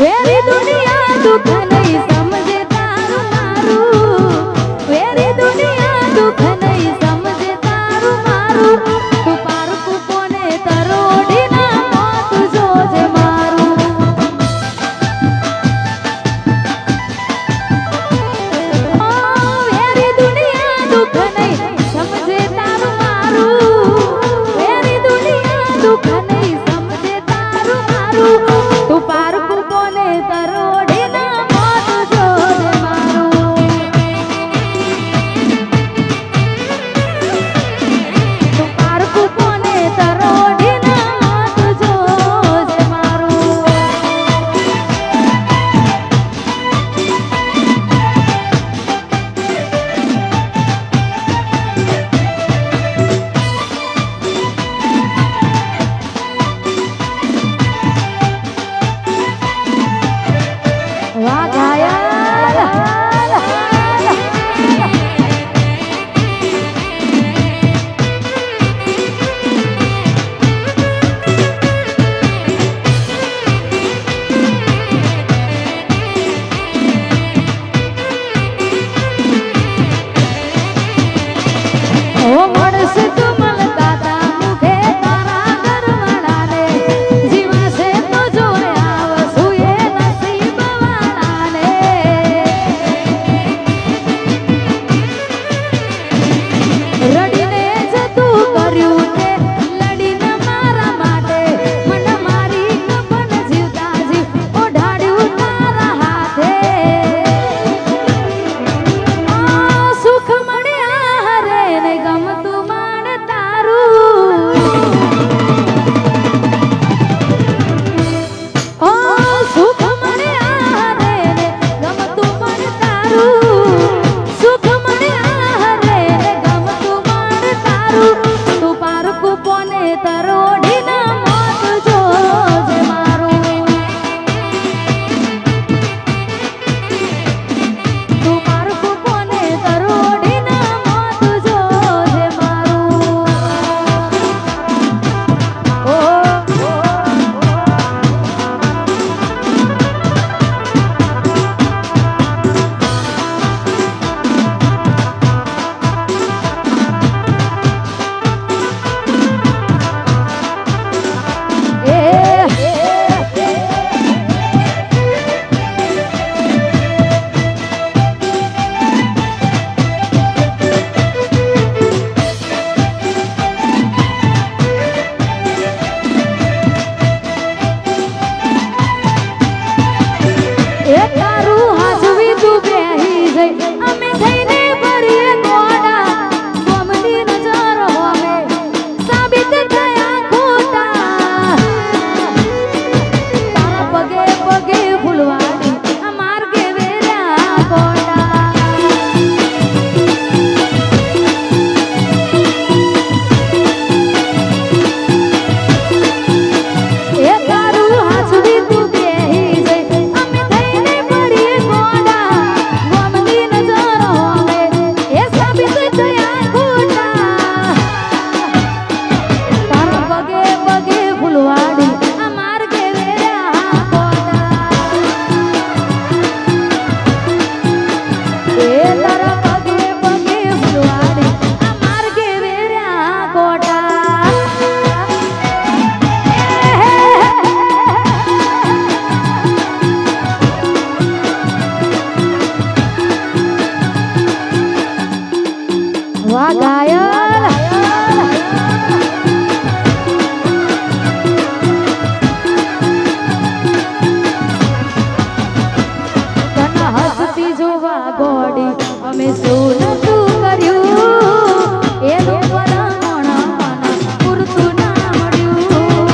Very દુનિયા દુઃખ નહીં સમજે તારું મારું, વેરી દુનિયા દુઃખ નહીં સમજે તારું મારું, તું પારકું કોને તરોડી ના મોત જોજે મારું. વેરી દુનિયા દુઃખ નહીં સમજે તારું મારું, વેરી દુનિયા દુઃખ નહીં સમજે તારું મારું, તું પારકું કોને તરોડી ના મોત જોજે મારું. તું પારકું કોને તરોડી ના મોત જોજે મારું. વાહ ઘાયલ. ઓ મળશે તું મળતા તા મુખે તારા ઘરવાળાને, જીવાશે તો જોયા આવશું એ નસીબવાળાને. રડીને જતું કર્યું તે લડીને મારા માટે, મન મારી કપન જીવતા જીવ ઓઢાડ્યું તારા હાથે. સુખ મળ્યા હરે ને ગમતું માણ તારું, સુખ મળ્યા હરે ને ગમતું માણ તારું, સુખ મળ્યા હરે ને ગમતું માણ તારું, તું પારકું કોને તરોડી ના મોત જોજે મારું. તું પારકું કોને તરોડી ના મોત જોજે મારું. એ તારું હાજવી તું બેહી જઈ, અમે થઈને ભરીએ ગોડા, ગમની નજર હોમે સાબિત થયા ખોટા. તારા પગે પગે ફૂલવાડી આ માર્ગે વેર્યા કોટા. એ તારું હાજવી તું બેહી જઈ, અમે થઈને ભરીએ ગોડા, ગમની નજર હોમે એ સાબિત થયા ખોટા. તારા પગે પગે ફૂલવાડી આ માર્ગે વેર્યા કોટા. એ તારા પગે પગે ફૂલવાડી આ માર્ગે વેર્યા કોટા. વાહ ઘાયલ. તને હસતી જોવા ગોડી અમે શું નતું કર્યું, એનું પરામણ મને પૂરતું ના મળ્યું.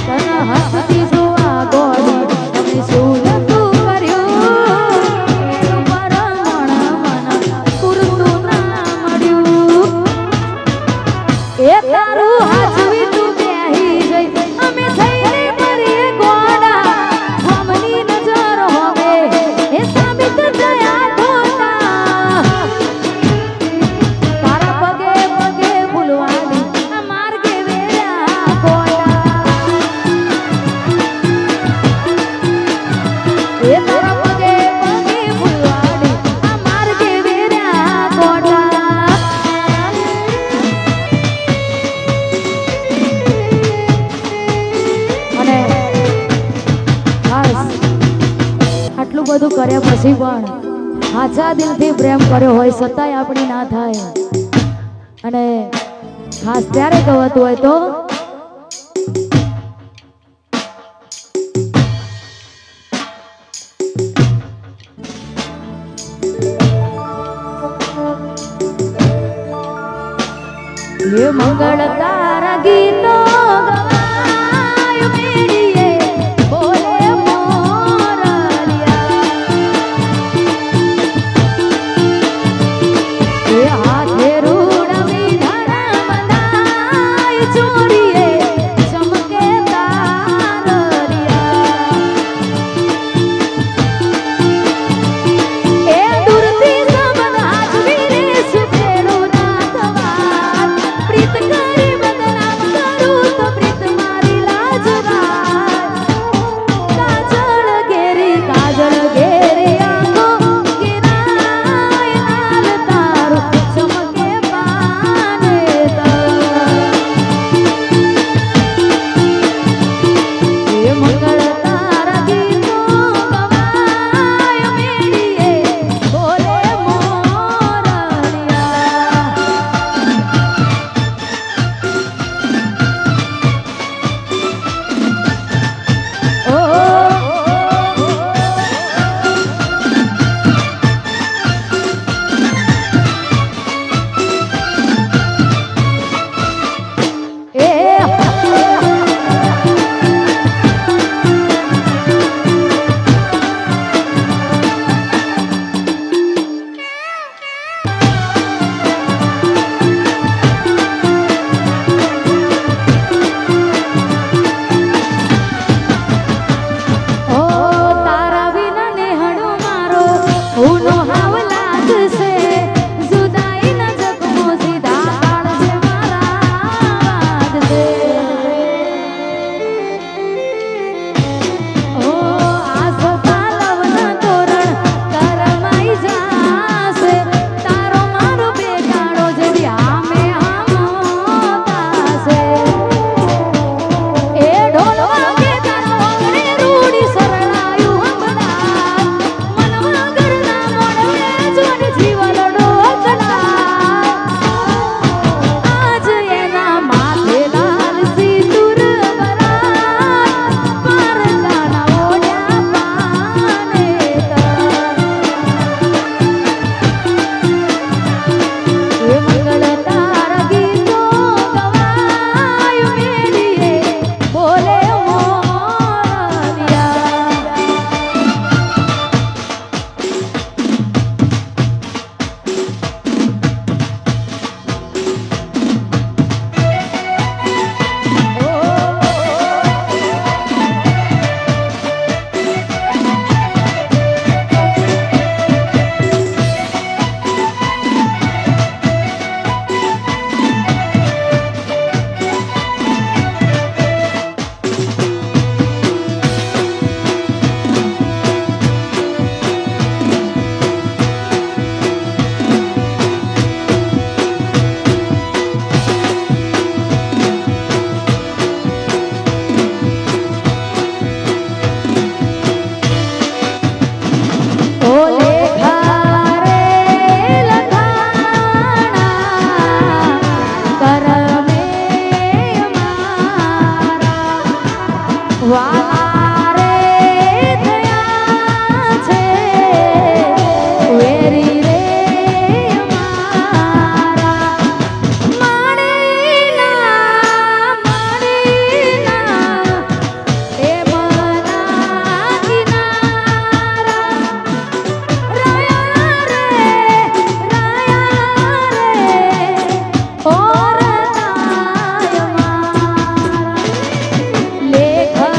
તને હસતી જોવા ગોડી અમે શું નતું કર્યું, એનું પરામણ બધું કર્યા પછી પણ સાચા દિલથી પ્રેમ કર્યો હોય છતાંય આપણી ના થાય અને ખાસ ત્યારે કહેવાતું હોય તો ये मंगल तारा गीतो गवायो मेरिए बोले मोरलिया ये हाथे रूड़ा विधरा बंधाई चोरिए चमके तारलिया ए दुर्ती सबन आज वीरे सुतेरो रातवार प्रीत करी बदनाम करूं तो प्रीत मारी लाज काजल घेरी आंखों गिराए लाल तारो चमके पाने ये मंगल तारा गीतो गवायो मेरिए बोले मोरलिया तारा बिना नेहड़ो मारो ऊनो हाव लागसे जुदाई न जगमो सीधा काळ से मारा वागसे ओ आसो पालवना तोरण करमाई जासे तारो मारो बेगाड़ो जड़ी आमे आमो तासे ए ढोल वागे तारो रे रूड़ी सरळायु हमदार मनवा गरना मोडवे जोड जीवलडो अकला आज एना माथे लाल सिंदूर भरा पारकाना ओढ्या पाने ये मंगल तारा गीतो गवायो मेरिए बोले मोरलिया ओ लेखा रे लखाणा करमे मारा वाला रे थया छे वेरी रे मारा माणीना ए मना किनारा राया रे और नाय मारा लेखा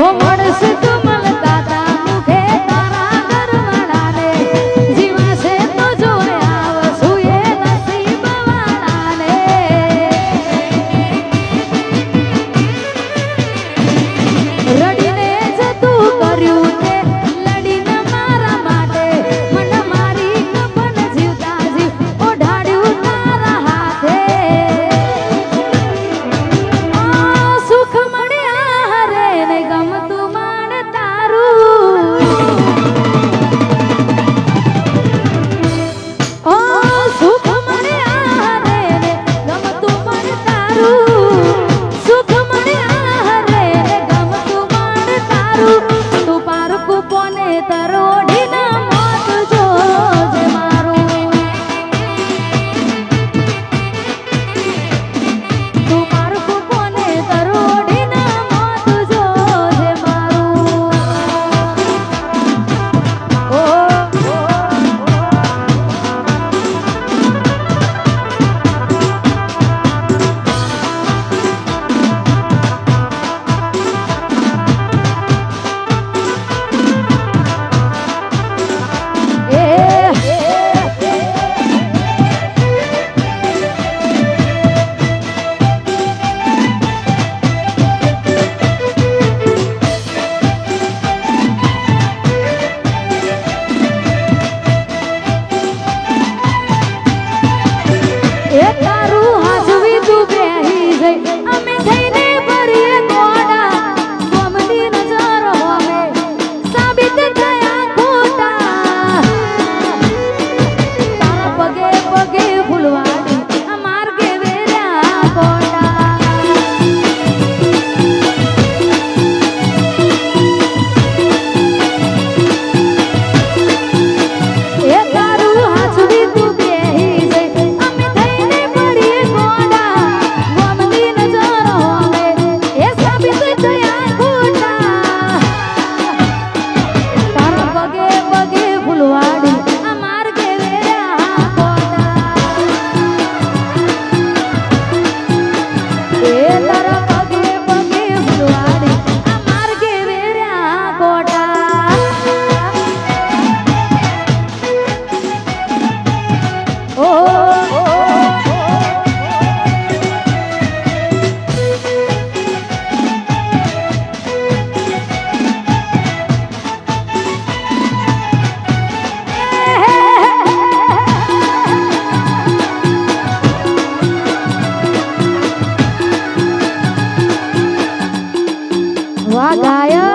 ઓ મળશે તું મળતા તા મુખે તારા ઘરવાળાને જીવાશે તો જોઈ આવશું એ નસીબ વાળાને રડીને જતું કર્યું તે લડીને મારા માટે મને મારી કપન જીવતા જીવ ઓઢાડ્યું તારા હાથે સુખ મળ્યા હરે ને ગમતું માણ તારું ઓ સુખ મળ્યા હરે ને ગમતું માણ તારું સુખ મળ્યા હરે ને ગમતું માણ તારું તું પારકું કોને તરોડીના મોત જોજે મારું તું પારકું કોને તરોડીના મોત જોજે મારું ઓ એ તારું હાજવી તું બેહી જઈ અમે થઈને ભરીએ ગોડા ગમતી નજર હોવે સાબિત થયા ખોટા તારા પગે પગે ફૂલવાડી આ માર્ગે વેર્યા ગોડા એ તારું હાજવી તું બેહી જઈ અમે થઈને ભરીએ ગોડા ગમતી નજર હોવે એ સાબિત થયા ખોટા તારા પગે પગે ફૂલવાડી આ માર્ગે વેર્યા ગોડા એ તારા પગે પગે ફૂલવાડી આ માર્ગે વેર્યા ગોડા ઓ વાહ ગાયક